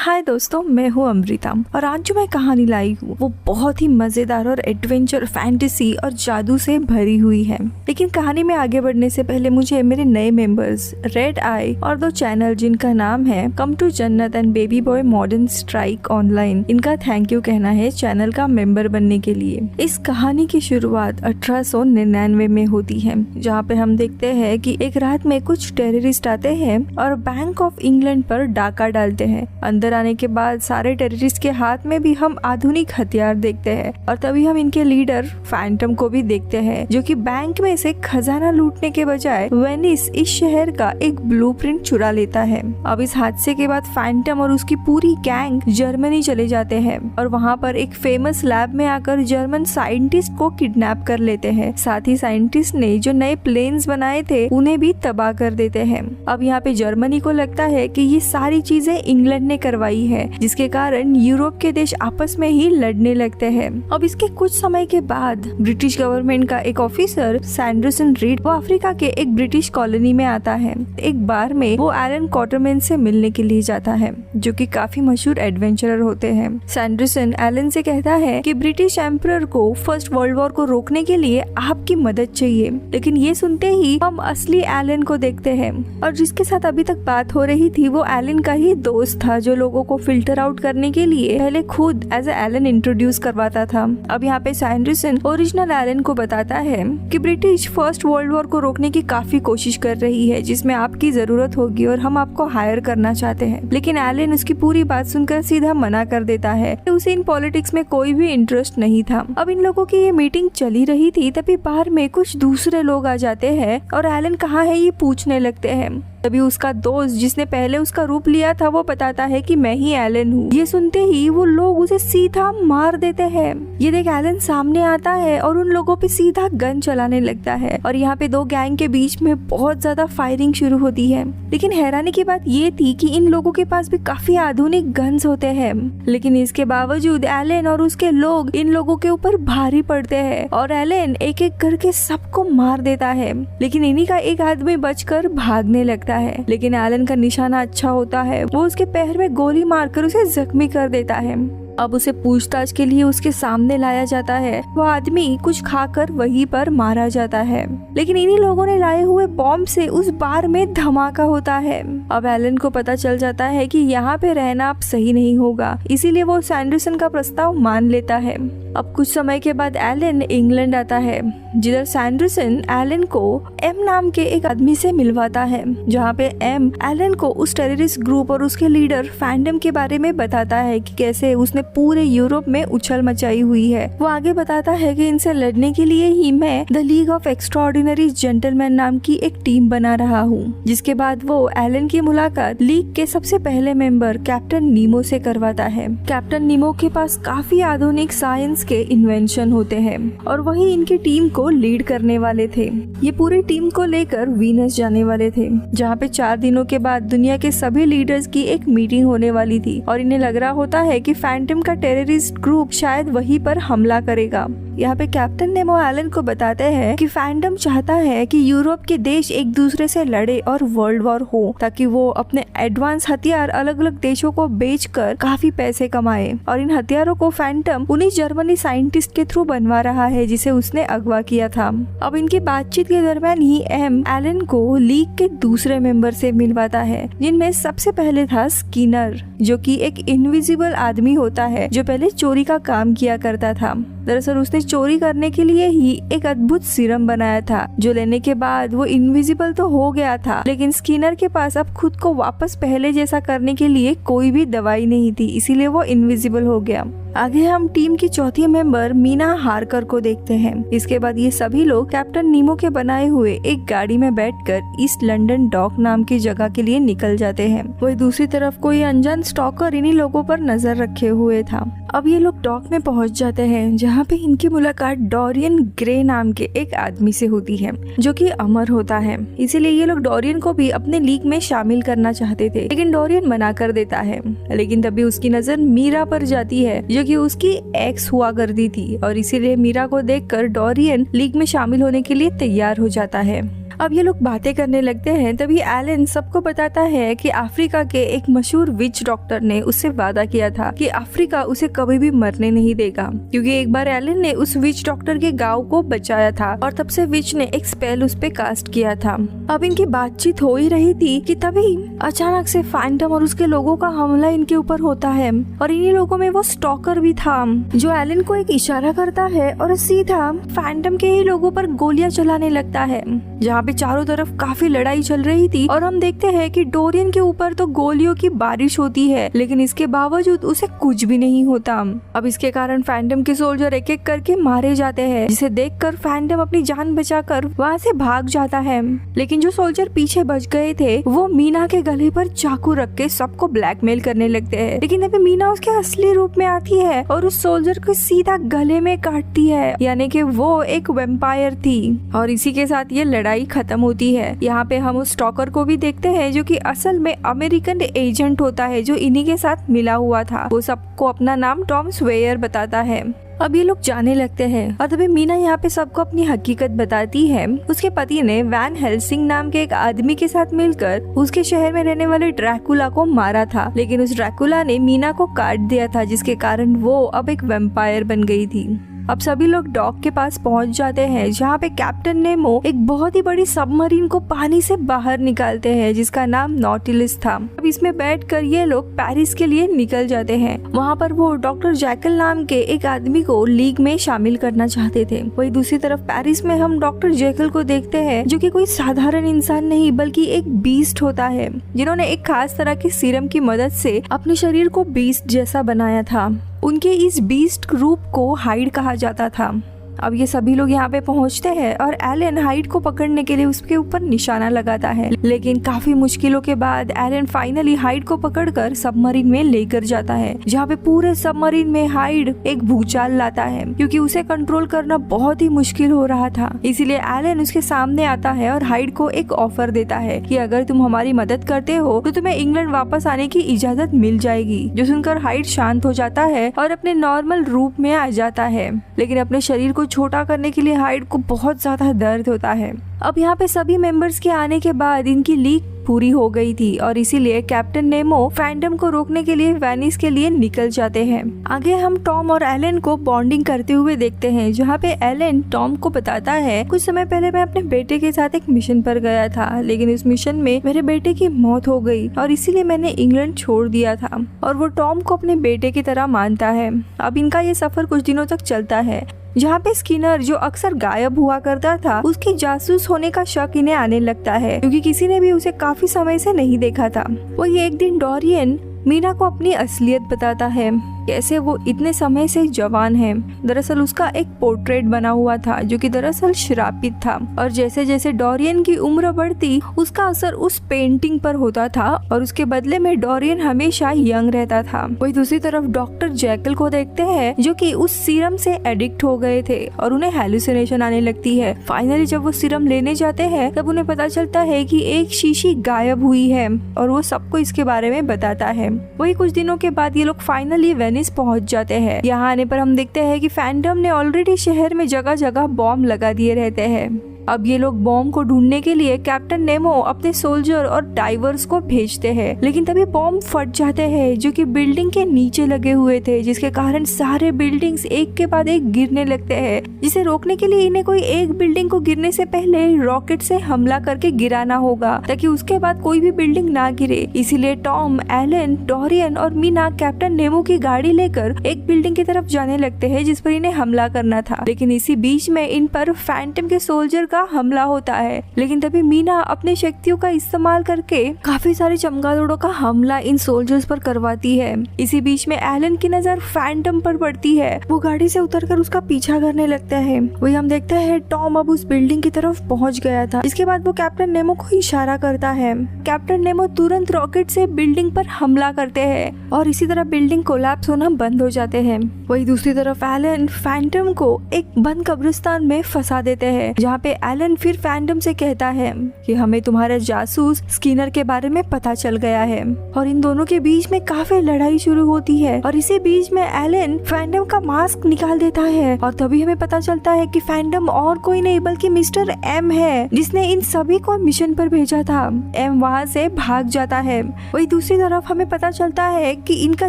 हाय दोस्तों, मैं हूँ अमृता और आज जो मैं कहानी लाई हूँ वो बहुत ही मजेदार और एडवेंचर, फैंटेसी और जादू से भरी हुई है। लेकिन कहानी में आगे बढ़ने से पहले मुझे मेरे नए मेंबर्स रेड आई और दो चैनल जिनका नाम है कम टू जन्नत and baby boy modern strike online, इनका थैंक यू कहना है चैनल का मेंबर बनने के लिए। इस कहानी की शुरुआत 1899 में होती है, जहाँ पे हम देखते हैं कि एक रात में कुछ टेररिस्ट आते हैं और बैंक ऑफ इंग्लैंड पर डाका डालते हैं। अंदर आने के बाद सारे टेररिस्ट के हाथ में भी हम आधुनिक हथियार देखते हैं और तभी हम इनके लीडर फैंटम को भी देखते हैं, जो कि बैंक में से खजाना लूटने के बजाय वेनिस इस शहर का एक ब्लूप्रिंट चुरा लेता है। अब इस हादसे के बाद फैंटम और उसकी पूरी गैंग जर्मनी चले जाते हैं और वहाँ पर एक फेमस लैब में आकर जर्मन साइंटिस्ट को किडनैप कर लेते हैं। साथ ही साइंटिस्ट ने जो नए प्लेन्स बनाए थे उन्हें भी तबाह कर देते हैं। अब यहाँ पे जर्मनी को लगता है कि ये सारी चीजें इंग्लैंड ने करवाई है, जिसके कारण यूरोप के देश आपस में ही लड़ने लगते हैं। अब इसके कुछ समय के बाद ब्रिटिश गवर्नमेंट का एक ऑफिसर सैंडरसन रीड वो अफ्रीका के एक ब्रिटिश कॉलोनी में आता है। एक बार में वो एलन क्वार्टरमैन से मिलने के लिए जाता है, जो कि काफी मशहूर एडवेंचरर होते हैं। सैंडरसन एलन से कहता है कि ब्रिटिश एम्परर को फर्स्ट वर्ल्ड वॉर को रोकने के लिए आपकी मदद चाहिए। लेकिन ये सुनते ही हम असली एलन को देखते हैं और जिसके साथ अभी तक बात हो रही थी वो एलन का ही दोस्त था, जो लोगों को फिल्टर आउट करने के लिए पहले खुद एज एलन इंट्रोड्यूस करवाता था। अब यहाँ पे सैंडरसन ओरिजिनल एलन को बताता है कि ब्रिटिश फर्स्ट वर्ल्ड वॉर को रोकने की काफी कोशिश कर रही है, जिसमें आपकी जरूरत होगी और हम आपको हायर करना चाहते हैं। लेकिन एलन उसकी पूरी बात सुनकर सीधा मना कर देता है। उसे इन पॉलिटिक्स में कोई भी इंटरेस्ट नहीं था। अब इन लोगों की ये मीटिंग चली रही थी, तभी बाहर में कुछ दूसरे लोग आ जाते हैं और एलन कहाँ है ये पूछने लगते हैं। तभी उसका दोस्त जिसने पहले उसका रूप लिया था वो बताता है कि मैं ही एलन हूँ। ये सुनते ही वो लोग उसे सीधा मार देते हैं। ये देख एलन सामने आता है और उन लोगों पे सीधा गन चलाने लगता है और यहाँ पे दो गैंग के बीच में बहुत ज्यादा फायरिंग शुरू होती है। लेकिन हैरानी की बात ये थी कि इन लोगों के पास भी काफी आधुनिक गन्स होते हैं, लेकिन इसके बावजूद एलन और उसके लोग इन लोगों के ऊपर भारी पड़ते हैं और एलन एक एक करके सबको मार देता है। लेकिन इन्हीं का एक आदमी बचकर भागने लगता है। लेकिन एलन का निशाना अच्छा होता है, वो उसके पैर में गोली मारकर उसे जख्मी कर देता है। अब उसे पूछताछ के लिए उसके सामने लाया जाता है। वो आदमी कुछ खाकर वहीं पर मारा जाता है। लेकिन इन्हीं लोगों ने लाए हुए बॉम्ब से उस बार में धमाका होता है। अब एलन को पता चल जाता है कि यहाँ पे रहना अब सही नहीं होगा, इसीलिए वो सैंडरसन का प्रस्ताव मान लेता है। अब कुछ समय के बाद एलन इंग्लैंड आता है, जिधर सैंडरसन एलन को एम नाम के एक आदमी से मिलवाता है, जहाँ पे एम एलन को उस टेररिस्ट ग्रुप और उसके लीडर फैंटम के बारे में बताता है कि कैसे उसने पूरे यूरोप में उछल मचाई हुई है। वो आगे बताता है कि इनसे लड़ने के लिए ही मैं the league of extraordinary gentleman नाम की एक टीम बना रहा हूँ। जिसके बाद वो एलन की मुलाकात लीग के सबसे पहले मेंबर कैप्टन नीमो से करवाता है। कैप्टन नीमो के पास काफी आधुनिक साइंस के इन्वेंशन होते हैं और वही इनकी टीम को लीड करने वाले थे। ये पूरी टीम को लेकर वीनस जाने वाले थे, जहाँ पे 4 दिनों के बाद दुनिया के सभी लीडर्स की एक मीटिंग होने वाली थी और इन्हें लग रहा होता है कि फैंटम का टेररिस्ट ग्रुप शायद वहीं पर हमला करेगा। यहाँ पे कैप्टन नेमो एलन को बताते हैं कि फैंटम चाहता है कि यूरोप के देश एक दूसरे से लड़े और वर्ल्ड वॉर हो, ताकि वो अपने एडवांस हथियार अलग अलग देशों को बेचकर काफी पैसे कमाए। और इन हथियारों को फैंटम उन्हीं जर्मनी साइंटिस्ट के थ्रू बनवा रहा है जिसे उसने अगवा किया था। अब इनकी बातचीत के दरमियान ही एम एलन को लीग के दूसरे मेंबर से मिलवाता है, जिनमें सबसे पहले था स्किनर, जो कि एक इनविजिबल आदमी होता है जो पहले चोरी का काम किया करता था। दरअसल उसने चोरी करने के लिए ही एक अद्भुत सीरम बनाया था, जो लेने के बाद वो इनविजिबल तो हो गया था, लेकिन स्किनर के पास अब खुद को वापस पहले जैसा करने के लिए कोई भी दवाई नहीं थी, इसीलिए वो इनविजिबल हो गया। आगे हम टीम की चौथी मेंबर मीना हार्कर को देखते हैं। इसके बाद ये सभी लोग कैप्टन नीमो के बनाए हुए एक गाड़ी में बैठकर ईस्ट लंदन डॉक नाम की जगह के लिए निकल जाते हैं। वही दूसरी तरफ कोई अनजान स्टॉकर इन्हीं लोगों पर नजर रखे हुए था। अब ये लोग डॉक में पहुंच जाते हैं, जहाँ पे इनकी मुलाकात डोरियन ग्रे नाम के एक आदमी से होती है, जो कि अमर होता है। इसीलिए ये लोग डोरियन को भी अपने लीग में शामिल करना चाहते थे, लेकिन डोरियन मना कर देता है। लेकिन तभी उसकी नजर मीरा पर जाती है, जो कि उसकी एक्स हुआ करती थी, और इसीलिए मीरा को देखकर डोरियन लीग में शामिल होने के लिए तैयार हो जाता है। अब ये लोग बातें करने लगते हैं, तभी एलन सबको बताता है कि अफ्रीका के एक मशहूर विच डॉक्टर ने उससे वादा किया था कि अफ्रीका उसे कभी भी मरने नहीं देगा, क्योंकि एक बार एलन ने उस विच डॉक्टर के गांव को बचाया था और तब से विच ने एक स्पेल उस पे कास्ट किया था। अब इनकी बातचीत हो ही रही थी कि तभी अचानक से फैंटम और उसके लोगों का हमला इनके ऊपर होता है और इन्हीं लोगों में वो स्टॉकर भी था जो एलन को एक इशारा करता है और सीधा फैंटम के ही लोगों पर गोलियां चलाने लगता है, जहाँ पे चारों तरफ काफी लड़ाई चल रही थी और हम देखते हैं कि डोरियन के ऊपर तो गोलियों की बारिश होती है, लेकिन इसके बावजूद उसे कुछ भी नहीं होता। अब इसके कारण फैंटम के सोल्जर एक एक करके मारे जाते हैं, जिसे देखकर फैंटम अपनी जान बचाकर वहाँ से भाग जाता है। लेकिन जो सोल्जर पीछे बच गए थे वो मीना के गले पर चाकू रख के सबको ब्लैकमेल करने लगते हैं, लेकिन अभी मीना उसके असली रूप में आती है और उस सोल्जर को सीधा गले में काटती है, यानी कि वो एक वेम्पायर थी। और इसी के साथ ये लड़ाई खत्म होती है। यहाँ पे हम उस स्टॉकर को भी देखते हैं जो कि असल में अमेरिकन एजेंट होता है जो इन्हीं के साथ मिला हुआ था। वो सबको अपना नाम टॉम स्वेयर बताता है। अब ये लोग जाने लगते हैं और तभी मीना यहाँ पे सबको अपनी हकीकत बताती है। उसके पति ने वैन हेल्सिंग नाम के एक आदमी के साथ मिलकर उसके शहर में रहने वाले ड्रैकुला को मारा था, लेकिन उस ड्रैकुला ने मीना को काट दिया था, जिसके कारण वो अब एक वेम्पायर बन गई थी। अब सभी लोग डॉक के पास पहुंच जाते हैं, जहाँ पे कैप्टन नेमो एक बहुत ही बड़ी सबमरीन को पानी से बाहर निकालते हैं, जिसका नाम नॉटिलस था। अब इसमें बैठकर ये लोग पेरिस के लिए निकल जाते हैं। वहाँ पर वो डॉक्टर जैकल नाम के एक आदमी को लीग में शामिल करना चाहते थे। वही दूसरी तरफ पेरिस में हम डॉक्टर जैकल को देखते हैं, जो कि कोई साधारण इंसान नहीं बल्कि एक बीस्ट होता है, जिन्होंने एक खास तरह के सीरम की मदद से अपने शरीर को बीस्ट जैसा बनाया था। उनके इस बीस्ट रूप को हाइड कहा जाता था। अब ये सभी लोग यहाँ पे पहुँचते हैं और एलन हाइड को पकड़ने के लिए उसके ऊपर निशाना लगाता है, लेकिन काफी मुश्किलों के बाद एलन फाइनली हाइड को पकड़कर सबमरीन में लेकर जाता है, जहाँ पे पूरे सबमरीन में हाइड एक भूचाल लाता है, क्योंकि उसे कंट्रोल करना बहुत ही मुश्किल हो रहा था। इसीलिए एलन उसके सामने आता है और हाइड को एक ऑफर देता है कि अगर तुम हमारी मदद करते हो तो तुम्हें इंग्लैंड वापस आने की इजाजत मिल जाएगी। जो सुनकर हाइड शांत हो जाता है और अपने नॉर्मल रूप में आ जाता है, लेकिन अपने शरीर को छोटा करने के लिए हाइड को बहुत ज्यादा दर्द होता है। अब यहाँ पे सभी मेंबर्स के आने के बाद इनकी लीग पूरी हो गई थी और इसीलिए कैप्टन नेमो फैंटम को रोकने के लिए वेनिस के लिए निकल जाते हैं। आगे हम टॉम और एलन को बॉन्डिंग करते हुए देखते हैं, जहाँ पे एलन टॉम को बताता है, कुछ समय पहले मैं अपने बेटे के साथ एक मिशन पर गया था, लेकिन इस मिशन में मेरे बेटे की मौत हो गई और इसीलिए मैंने इंग्लैंड छोड़ दिया था। और वो टॉम को अपने बेटे की तरह मानता है। अब इनका ये सफर कुछ दिनों तक चलता है, जहाँ पे स्किनर जो अक्सर गायब हुआ करता था, उसके जासूस होने का शक इन्हें आने लगता है, क्योंकि किसी ने भी उसे काफी समय से नहीं देखा था। वही एक दिन डोरियन मीना को अपनी असलियत बताता है, कैसे वो इतने समय से जवान है। दरअसल उसका एक पोर्ट्रेट बना हुआ था जो कि दरअसल श्रापित था, और जैसे जैसे डोरियन की उम्र बढ़ती उसका असर उस पेंटिंग पर होता था और उसके बदले में डोरियन हमेशा यंग रहता था। वही दूसरी तरफ डॉक्टर जैकल को देखते हैं, जो कि उस सीरम से एडिक्ट हो गए थे और उन्हें हेलुसिनेशन आने लगती है। फाइनली जब वो सीरम लेने जाते हैं तब उन्हें पता चलता है कि एक शीशी गायब हुई है और वो सबको इसके बारे में बताता है। वही कुछ दिनों के बाद ये लोग फाइनली वेनिस पहुंच जाते हैं। यहाँ आने पर हम देखते हैं कि फैंटम ने ऑलरेडी शहर में जगह जगह बॉम्ब लगा दिए रहते हैं। अब ये लोग बॉम्ब को ढूंढने के लिए कैप्टन नेमो अपने सोल्जर और डाइवर्स को भेजते हैं, लेकिन तभी बॉम्ब फट जाते हैं जो कि बिल्डिंग के नीचे लगे हुए थे, जिसके कारण सारे बिल्डिंग्स एक के बाद एक गिरने लगते हैं। जिसे रोकने के लिए इन्हें कोई एक बिल्डिंग को गिरने से पहले रॉकेट से हमला करके गिराना होगा, ताकि उसके बाद कोई भी बिल्डिंग ना गिरे। इसीलिए टॉम, एलन, डोरियन और मीना कैप्टन नेमो की गाड़ी लेकर एक बिल्डिंग की तरफ जाने लगते हैं जिस पर इन्हें हमला करना था। लेकिन इसी बीच में इन पर फैंटम के सोल्जर का हमला होता है, लेकिन तभी मीना अपने शक्तियों का इस्तेमाल करके काफी सारे चमगादड़ों का हमला इन सोल्जर्स पर करवाती है। इसी बीच में एलन की नजर फैंटम पर पड़ती है। वो गाड़ी से उतरकर उसका पीछा करने लगता है। वही हम देखते हैं टॉम अब उस बिल्डिंग की तरफ पहुंच गया था। इसके बाद वो कैप्टन नेमो को इशारा करता है। कैप्टन नेमो तुरंत रॉकेट से बिल्डिंग पर हमला करते हैं और इसी तरह बिल्डिंग कोलैप्स होना बंद हो जाते हैं। वही दूसरी तरफ एलन फैंटम को एक बंद कब्रिस्तान में फंसा देते हैं, जहाँ पे एलन फिर फैंडम से कहता है कि हमें तुम्हारे जासूस स्किनर के बारे में पता चल गया है, और इन दोनों के बीच में काफी लड़ाई शुरू होती है। और इसी बीच में एलन फैंडम का मास्क निकाल देता है और तभी हमें पता चलता है कि फैंडम और कोई नहीं बल्कि मिस्टर एम है, जिसने इन सभी को मिशन पर भेजा था। एम वहाँ से भाग जाता है। वही दूसरी तरफ हमें पता चलता है कि इनका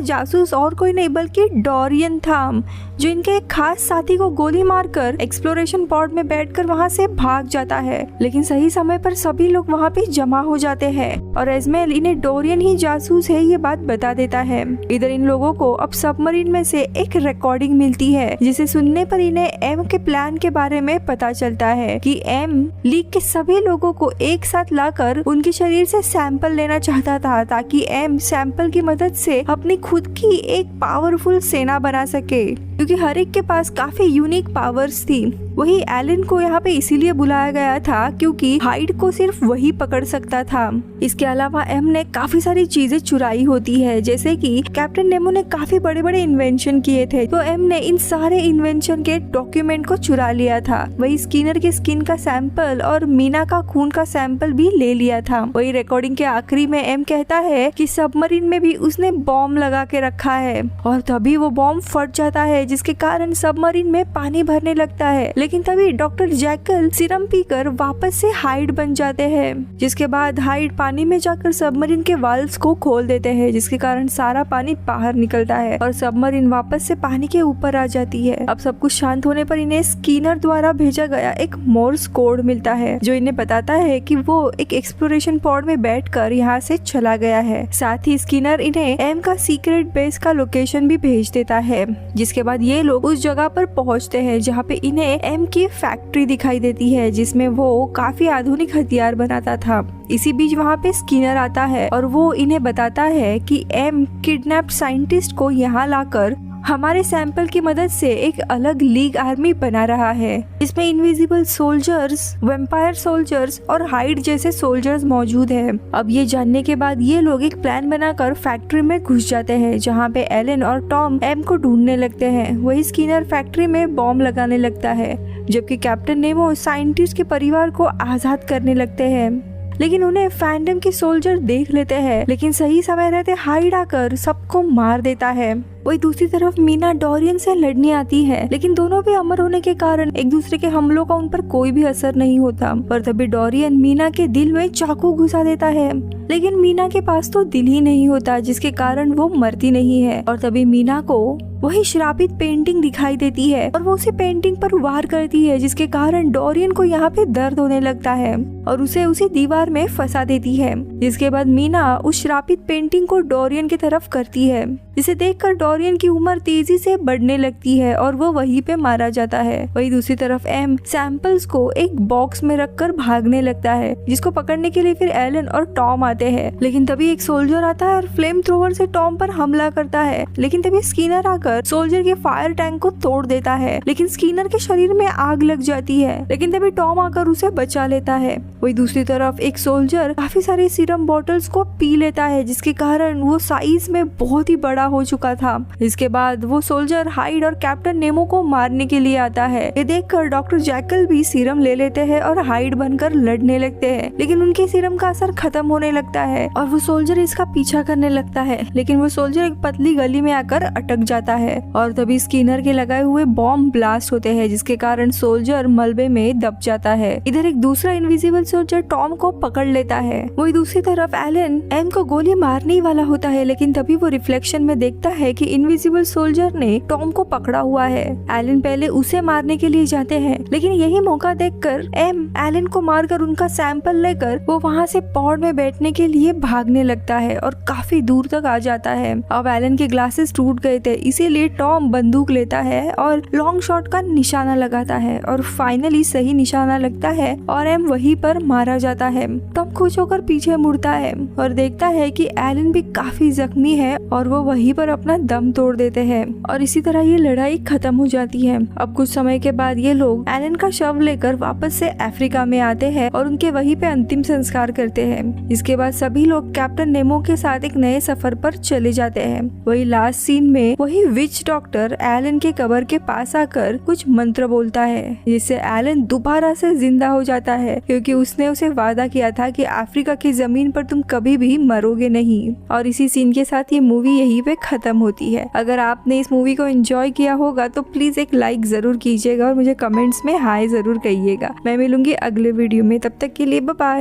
जासूस और कोई नहीं बल्कि डोरियन था, जो इनके एक खास साथी को गोली मारकर एक्सप्लोरेशन पॉड में बैठकर वहाँ से भाग जाता है। लेकिन सही समय पर सभी लोग वहाँ पे जमा हो जाते हैं और एस्मेल इन्हें डोरियन ही जासूस है ये बात बता देता है। इधर इन लोगों को अब सबमरीन में से एक रिकॉर्डिंग मिलती है, जिसे सुनने पर इन्हें एम के प्लान के बारे में पता चलता है कि एम लीग के सभी लोगों को एक साथ लाकर उनके शरीर से सैंपल लेना चाहता था, ताकि एम सैंपल की मदद से अपनी खुद की एक पावरफुल सेना बना सके, क्योंकि हर एक के पास काफी यूनिक पावर्स थी। वही एलन को यहाँ पे इसीलिए बुलाया गया था क्योंकि हाइड को सिर्फ वही पकड़ सकता था। इसके अलावा एम ने काफी सारी चीजें चुराई होती है, जैसे कि कैप्टन नेमो ने काफी बड़े बड़े इन्वेंशन किए थे, तो एम ने इन सारे इन्वेंशन के डॉक्यूमेंट को चुरा लिया था। वही स्किनर के स्किन का सैंपल और मीना का खून का सैंपल भी ले लिया था। वही रिकॉर्डिंग के आखिरी में एम कहता है कि सबमरीन में भी उसने बॉम्ब लगा के रखा है, और तभी वो बॉम्ब फट जाता है, जिसके कारण सबमरीन में पानी भरने लगता है। लेकिन तभी डॉक्टर जैकल सीरम पीकर वापस से हाइड बन जाते हैं, जिसके बाद हाइड पानी में जाकर सबमरीन के वाल्व्स को खोल देते हैं, जिसके कारण सारा पानी बाहर निकलता है और सबमरीन वापस से पानी के ऊपर आ जाती है। अब सब कुछ शांत होने पर इन्हें स्किनर द्वारा भेजा गया एक मोर्स कोड मिलता है, जो इन्हें बताता है कि वो एक एक्सप्लोरेशन पॉड में बैठकर यहाँ से चला गया है। साथ ही स्किनर इन्हें एम का सीक्रेट बेस का लोकेशन भी भेज देता है, जिसके बाद ये लोग उस जगह पर पहुँचते हैं जहाँ पे इन्हें एम की फैक्ट्री दिखाई देती है, जिसमें वो काफी आधुनिक हथियार बनाता था। इसी बीच वहाँ पे स्किनर आता है और वो इन्हें बताता है कि एम किडनैप्ड साइंटिस्ट को यहाँ लाकर हमारे सैंपल की मदद से एक अलग लीग आर्मी बना रहा है, जिसमें इनविजिबल सोल्जर्स, वैम्पायर सोल्जर्स और हाइड जैसे सोल्जर्स मौजूद हैं। अब ये जानने के बाद ये लोग एक प्लान बनाकर फैक्ट्री में घुस जाते हैं, जहाँ पे एलन और टॉम एम को ढूंढने लगते हैं। वही स्किनर फैक्ट्री में बॉम्ब लगाने लगता है, जबकि कैप्टन नेमो साइंटिस्ट के परिवार को आजाद करने लगते हैं। लेकिन उन्हें फैंडम के सोल्जर देख लेते हैं, लेकिन सही समय रहते हाइड आकर सबको मार देता है। वही दूसरी तरफ मीना डोरियन से लड़ने आती है, लेकिन दोनों भी अमर होने के कारण एक दूसरे के हमलों का उन पर कोई भी असर नहीं होता। पर तभी डोरियन मीना के दिल में चाकू घुसा देता है, लेकिन मीना के पास तो दिल ही नहीं होता, जिसके कारण वो मरती नहीं है। और तभी मीना को वही श्रापित पेंटिंग दिखाई देती है और वो उसी पेंटिंग पर वार करती है, जिसके कारण डोरियन को यहाँ पे दर्द होने लगता है और उसे उसी दीवार में फंसा देती है। जिसके बाद मीना उस श्रापित पेंटिंग को डोरियन की तरफ करती है, जिसे देखकर डोरियन की उम्र तेजी से बढ़ने लगती है और वो वहीं पे मारा जाता है। वही दूसरी तरफ एम सैंपल्स को एक बॉक्स में रखकर भागने लगता है, जिसको पकड़ने के लिए फिर एलन और टॉम आते हैं। लेकिन तभी एक सोल्जर आता है और फ्लेम थ्रोवर से टॉम पर हमला करता है, लेकिन तभी स्किनर आकर सोल्जर के फायर टैंक को तोड़ देता है, लेकिन स्किनर के शरीर में आग लग जाती है। लेकिन तभी टॉम आकर उसे बचा लेता है। वही दूसरी तरफ एक सोल्जर काफी सारे सीरम बॉटल्स को पी लेता है, जिसके कारण वो साइज में बहुत ही बड़ा हो चुका था। इसके बाद वो सोल्जर हाइड और कैप्टन नेमो को मारने के लिए आता है। ये देखकर डॉक्टर जैकल भी सीरम ले लेते हैं और हाइड बनकर लड़ने लगते हैं, लेकिन उनके सीरम का असर खत्म होने लगता है और वो सोल्जर इसका पीछा करने लगता है। लेकिन वो सोल्जर एक पतली गली में आकर अटक जाता है और तभी स्किनर के लगाए हुए बॉम्ब ब्लास्ट होते हैं, जिसके कारण सोल्जर मलबे में दब जाता है। इधर एक दूसरा इनविजिबल सोल्जर टॉम को पकड़ लेता है। वही दूसरी तरफ एलन एम को गोली मारने ही वाला होता है, लेकिन तभी वो रिफ्लेक्शन में देखता है कि इनविजिबल सोल्जर ने टॉम को पकड़ा हुआ है। एलन पहले उसे मारने के लिए जाते हैं, लेकिन यही मौका देखकर एम एलन को मारकर उनका सैंपल लेकर वो वहाँ से पॉड में बैठने के लिए भागने लगता है और काफी दूर तक आ जाता है। अब एलन के ग्लासेस टूट गए थे, इसीलिए टॉम बंदूक लेता है और लॉन्ग शॉट का निशाना लगाता है और फाइनली सही निशाना लगता है और एम वहीं पर मारा जाता है। टॉम खुश होकर पीछे मुड़ता है और देखता है कि एलन भी काफी जख्मी है और वो वहीं वहीं पर अपना दम तोड़ देते हैं और इसी तरह ये लड़ाई खत्म हो जाती है। अब कुछ समय के बाद ये लोग एलन का शव लेकर वापस से अफ्रीका में आते हैं और उनके वहीं पे अंतिम संस्कार करते हैं। इसके बाद सभी लोग कैप्टन नेमो के साथ एक नए सफर पर चले जाते हैं। वही लास्ट सीन में वही विच डॉक्टर एलन के कब्र के पास आकर कुछ मंत्र बोलता है, जिससे एलन दोबारा से जिंदा हो जाता है, क्योंकि उसने उसे वादा किया था कि अफ्रीका की जमीन पर तुम कभी भी मरोगे नहीं। और इसी सीन के साथ ये मूवी यहीं पे खत्म होती है। अगर आपने इस मूवी को एंजॉय किया होगा तो प्लीज एक लाइक जरूर कीजिएगा और मुझे कमेंट्स में हाय जरूर कहिएगा। मैं मिलूंगी अगले वीडियो में, तब तक के लिए बाय बाय।